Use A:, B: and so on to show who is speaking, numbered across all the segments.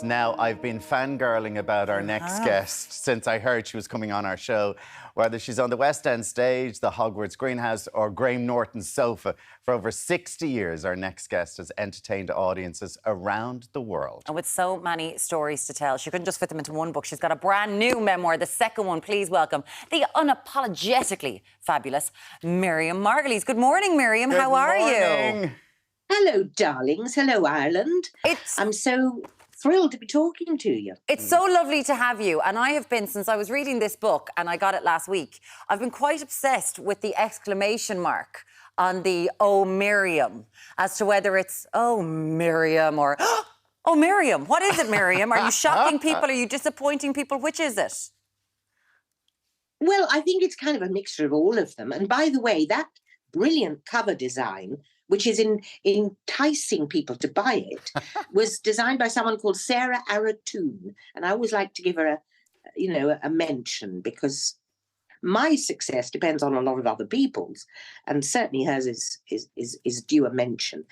A: Now, I've been fangirling about our next guest since I heard she was coming on our show. Whether she's on the West End stage, the Hogwarts greenhouse, or Graham Norton's sofa, for over 60 years, our next guest has entertained audiences around the world.
B: And with so many stories to tell, she couldn't just fit them into one book. She's got a brand new memoir, the second one. Please welcome the unapologetically fabulous Miriam Margolyes. Good morning, Miriam. How are you?
C: Hello, darlings. Hello, Ireland. I'm so thrilled to be talking to you.
B: It's so lovely to have you. And I have been, since I was reading this book, and I got it last week, I've been quite obsessed with the exclamation mark on the Oh Miriam, as to whether it's Oh Miriam or Oh Miriam. What is it, Miriam? Are you shocking people? Are you disappointing people? Which is it?
C: Well, I think it's kind of a mixture of all of them. And by the way, that brilliant cover design, which is enticing people to buy it, was designed by someone called Sarah Aratoon. And I always like to give her a mention, because my success depends on a lot of other people's, and certainly hers is due a mention.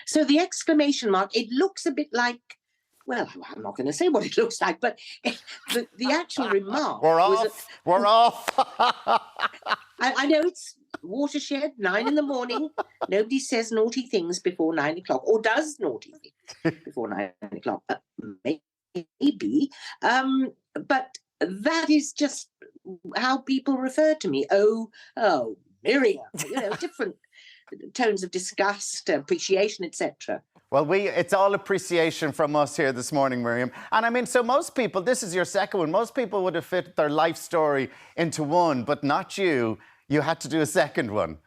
C: So the exclamation mark, it looks a bit like, well, I'm not going to say what it looks like, but the actual remark...
A: We're off!
C: I know it's watershed, 9 in the morning. Nobody says naughty things before 9 o'clock, or does naughty things before 9 o'clock. Maybe. But that is just how people refer to me. Oh, Miriam. Different tones of disgust, appreciation, etc.
A: Well, it's all appreciation from us here this morning, Miriam. And I mean, so most people, this is your second one, most people would have fit their life story into one, but not you. You had to do a second one.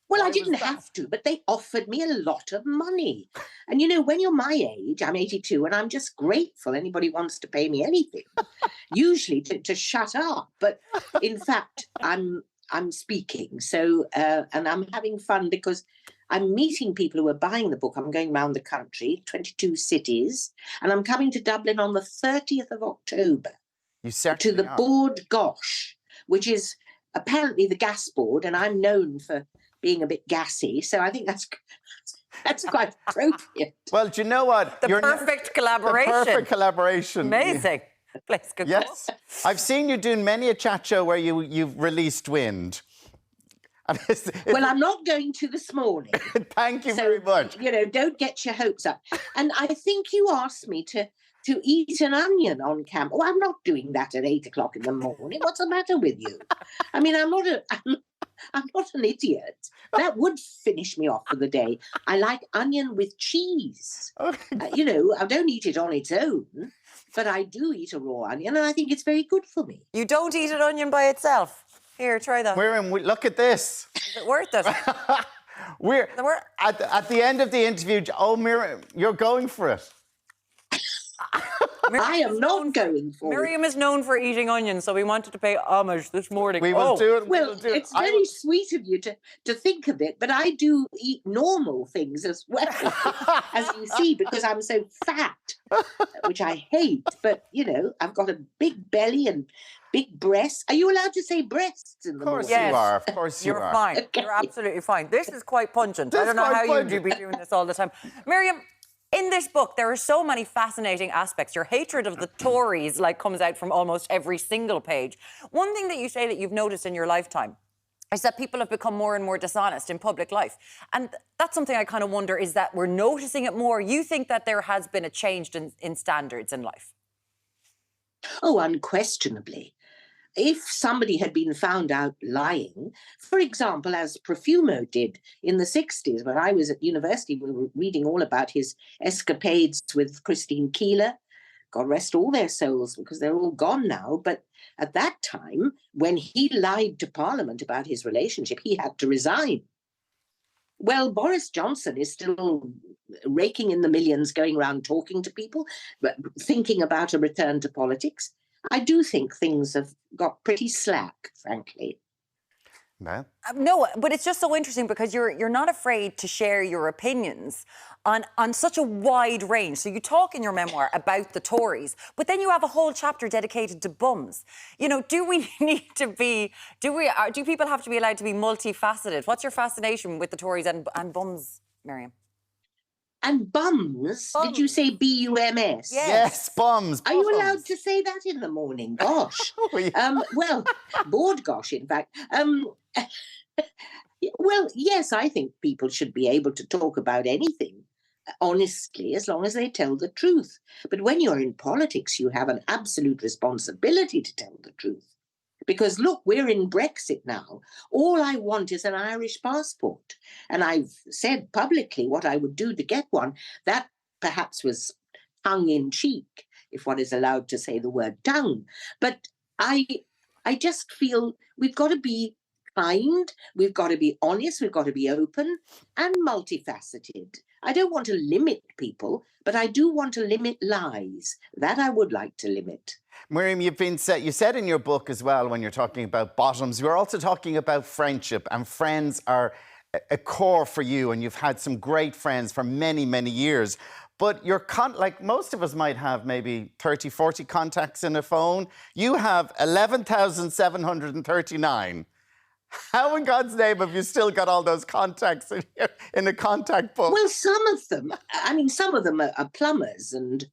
C: Well, I didn't have to, but they offered me a lot of money. And, when you're my age, I'm 82, and I'm just grateful anybody wants to pay me anything, usually to shut up. But in fact, I'm speaking. So, and I'm having fun because I'm meeting people who are buying the book. I'm going around the country, 22 cities, and I'm coming to Dublin on the 30th of October.
A: You certainly
C: to the
A: are.
C: Board Gosh, which is apparently the gas board, and I'm known for being a bit gassy, so I think that's quite appropriate.
A: Well, do you know what?
B: The perfect collaboration.
A: The perfect collaboration.
B: Amazing. Place good
A: yes.
B: call.
A: I've seen you doing many a chat show where you've released wind.
C: Well, I'm not going to this morning.
A: Thank you very much.
C: Don't get your hopes up. And I think you asked me to eat an onion on camera. Oh, I'm not doing that at 8 o'clock in the morning. What's the matter with you? I mean, I'm not an idiot. That would finish me off for the day. I like onion with cheese.
A: Okay.
C: I don't eat it on its own, but I do eat a raw onion, and I think it's very good for me.
B: You don't eat an onion by itself? Here, try that.
A: Miriam, look at this.
B: Is it worth it?
A: We're at the end of the interview. Oh, Miriam, you're going for it.
C: I am not going for it.
B: Miriam is known for eating onions, so we wanted to pay homage this morning.
A: We will do it.
C: Well, it's very sweet of you to think of it, but I do eat normal things as well, as you see, because I'm so fat, which I hate. But, I've got a big belly and big breasts. Are you allowed to say breasts in the morning?
A: Of course you are. Of course you are.
B: You're fine.
C: Okay.
B: You're absolutely fine. This is quite pungent. I don't know how you'd be doing this all the time. Miriam, in this book, there are so many fascinating aspects. Your hatred of the Tories comes out from almost every single page. One thing that you say that you've noticed in your lifetime is that people have become more and more dishonest in public life. And that's something I kind of wonder, is that we're noticing it more? You think that there has been a change in standards in life?
C: Oh, unquestionably. If somebody had been found out lying, for example, as Profumo did in the 60s, when I was at university, we were reading all about his escapades with Christine Keeler. God rest all their souls, because they're all gone now. But at that time, when he lied to Parliament about his relationship, he had to resign. Well, Boris Johnson is still raking in the millions, going around talking to people, thinking about a return to politics. I do think things have got pretty slack, frankly.
A: No,
B: but it's just so interesting because you're not afraid to share your opinions on such a wide range. So you talk in your memoir about the Tories, but then you have a whole chapter dedicated to bums. Do we need to be? Do people have to be allowed to be multifaceted? What's your fascination with the Tories and bums, Miriam?
C: And bums, did you say B-U-M-S?
A: Yes, bums.
C: Are you allowed to say that in the morning? Gosh.
A: Oh, yeah.
C: Well, bored gosh, in fact. Well, yes, I think people should be able to talk about anything honestly as long as they tell the truth. But when you're in politics, you have an absolute responsibility to tell the truth. Because look, we're in Brexit now. All I want is an Irish passport. And I've said publicly what I would do to get one. That perhaps was tongue in cheek, if one is allowed to say the word tongue. But I just feel we've got to be kind, we've got to be honest, we've got to be open and multifaceted. I don't want to limit people, but I do want to limit lies. That I would like to limit.
A: Miriam, you said in your book as well, when you're talking about bottoms, you're also talking about friendship, and friends are a core for you, and you've had some great friends for many, many years. But you're like most of us might have maybe 30, 40 contacts in a phone. You have 11,739. How in God's name have you still got all those contacts in a contact book?
C: Well, some of them are plumbers and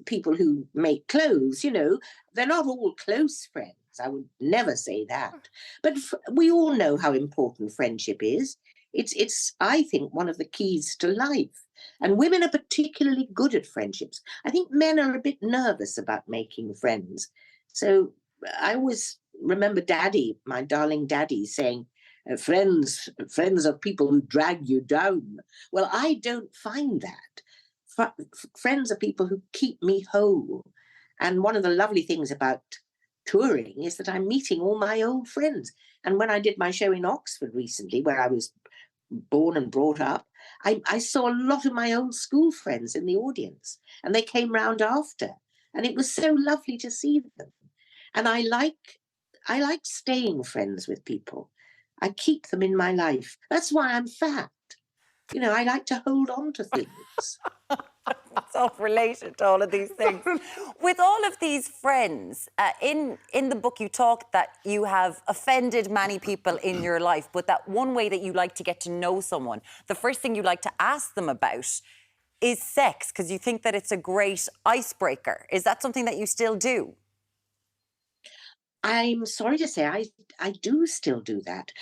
C: people who make clothes. You know, they're not all close friends. I would never say that. But we all know how important friendship is. It's I think one of the keys to life. And women are particularly good at friendships. I think men are a bit nervous about making friends. So I always remember Daddy, my darling Daddy, saying, friends are people who drag you down. Well, I don't find that. Friends are people who keep me whole. And one of the lovely things about touring is that I'm meeting all my old friends. And when I did my show in Oxford recently, where I was born and brought up, I saw a lot of my old school friends in the audience, and they came round after. And it was so lovely to see them. And I like staying friends with people. I keep them in my life. That's why I'm fat. You know, I like to hold on to things.
B: It's all related to all of these things. With all of these friends, in the book you talk that you have offended many people in your life, but that one way that you like to get to know someone, the first thing you like to ask them about is sex, because you think that it's a great icebreaker. Is that something that you still do?
C: I'm sorry to say I do still do that.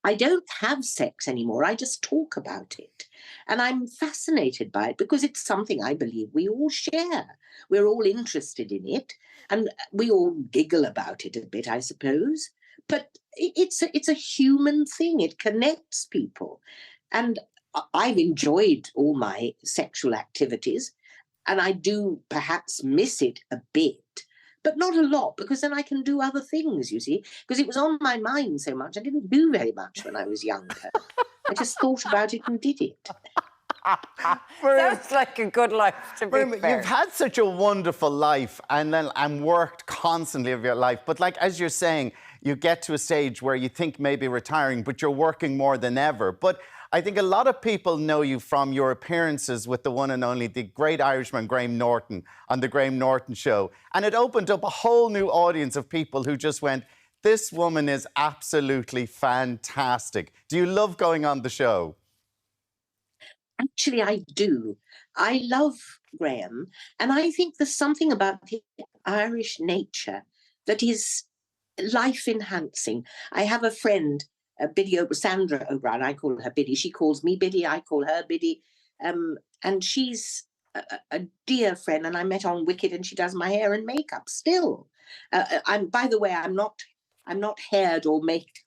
C: I don't have sex anymore. I just talk about it. And I'm fascinated by it because it's something I believe we all share. We're all interested in it. And we all giggle about it a bit, I suppose. But it's a human thing. It connects people. And I've enjoyed all my sexual activities. And I do perhaps miss it a bit. But not a lot, because then I can do other things, you see, because it was on my mind so much. I didn't do very much when I was younger. I just thought about it and did it.
B: Sounds like a good life, to be fair.
A: You've had such a wonderful life and worked constantly of your life. But like, as you're saying, you get to a stage where you think maybe retiring, but you're working more than ever. But I think a lot of people know you from your appearances with the one and only, the great Irishman, Graham Norton, on the Graham Norton Show. And it opened up a whole new audience of people who just went, this woman is absolutely fantastic. Do you love going on the show?
C: Actually, I do. I love Graham. And I think there's something about his Irish nature that is life-enhancing. I have a friend, Sandra O'Brien, I call her Biddy. She calls me Biddy, I call her Biddy. And she's a dear friend, and I met on Wicked, and she does my hair and makeup still. By the way, I'm not haired or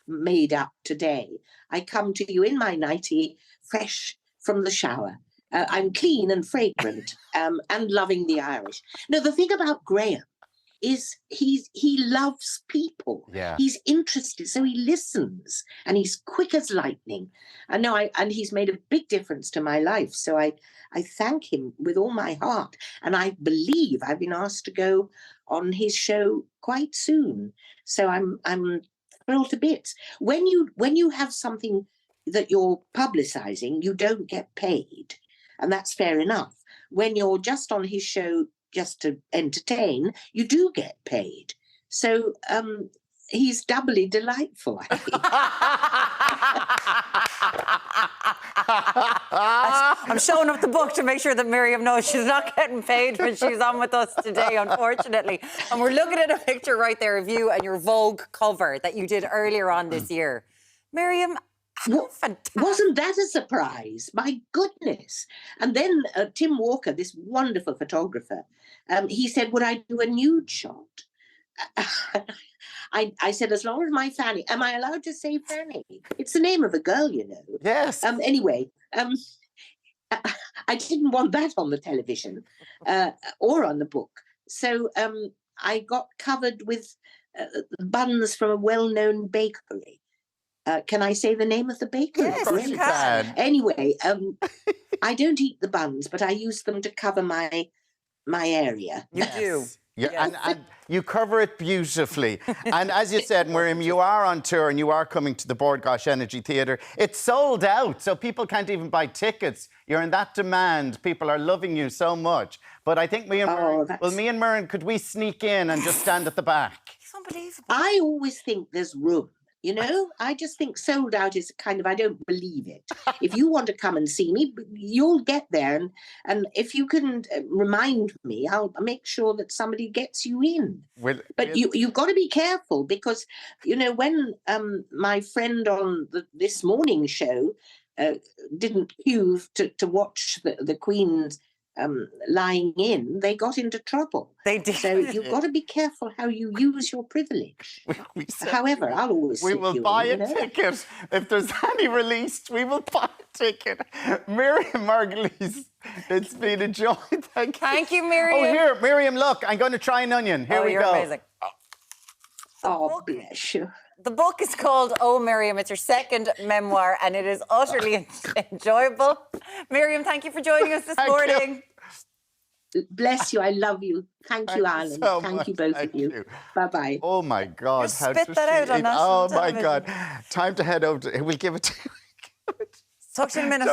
C: made up today. I come to you in my nightie, fresh from the shower. I'm clean and fragrant, and loving the Irish. No, the thing about Graham is he loves people.
A: Yeah.
C: He's interested, so he listens, and he's quick as lightning. And he's made a big difference to my life. So I thank him with all my heart. And I believe I've been asked to go on his show quite soon. So I'm thrilled to bits. When you have something that you're publicizing, you don't get paid, and that's fair enough. When you're just on his show just to entertain, you do get paid. So he's doubly delightful, I think.
B: I'm showing up the book to make sure that Miriam knows she's not getting paid when she's on with us today, unfortunately. And we're looking at a picture right there of you and your Vogue cover that you did earlier on this year. Miriam, how fantastic.
C: Wasn't that a surprise? My goodness. And then Tim Walker, this wonderful photographer, he said, would I do a nude shot? I said, as long as my Fanny, am I allowed to say Fanny? It's the name of a girl, you know.
A: Yes.
C: Anyway, I didn't want that on the television or on the book. So I got covered with buns from a well-known bakery. Can I say the name of the bakery?
B: Yes, you can.
C: Anyway, I don't eat the buns, but I use them to cover my area.
B: You do.
A: Yeah,
B: Yes.
A: and you cover it beautifully. And as you said, Miriam, you are on tour and you are coming to the Bord Gáis Energy Theatre. It's sold out, so people can't even buy tickets. You're in that demand. People are loving you so much. But I think me and Miriam, could we sneak in and just stand at the back?
B: It's unbelievable.
C: I always think there's room. You know, I just think sold out is kind of, I don't believe it. If you want to come and see me, you'll get there. And if you can remind me, I'll make sure that somebody gets you in. But you've got to be careful because, you know, when my friend on this morning show didn't queue to watch the Queen's lying in, they got into trouble.
B: They did.
C: So you've got to be careful how you use your privilege. However, I'll always
A: we will buy a ticket. If there's any released, we will buy a ticket. Miriam Margolyes, it's been a joy. Thank you.
B: Thank you, Miriam.
A: Oh, here, Miriam, look, I'm going to try an onion. Here we
B: you're
A: go.
B: Amazing.
C: Oh, bless you.
B: The book is called Oh Miriam. It's your second memoir and it is utterly enjoyable. Miriam, thank you for joining us this morning.
C: Bless you. I love you. Thank you, Alan.
A: So
C: thank you, both of you. Bye-bye.
A: Oh, my God.
B: You spit that out on national
A: Oh, my
B: television.
A: God. Time to head over to... We'll give it to...
B: Talk to you in a minute.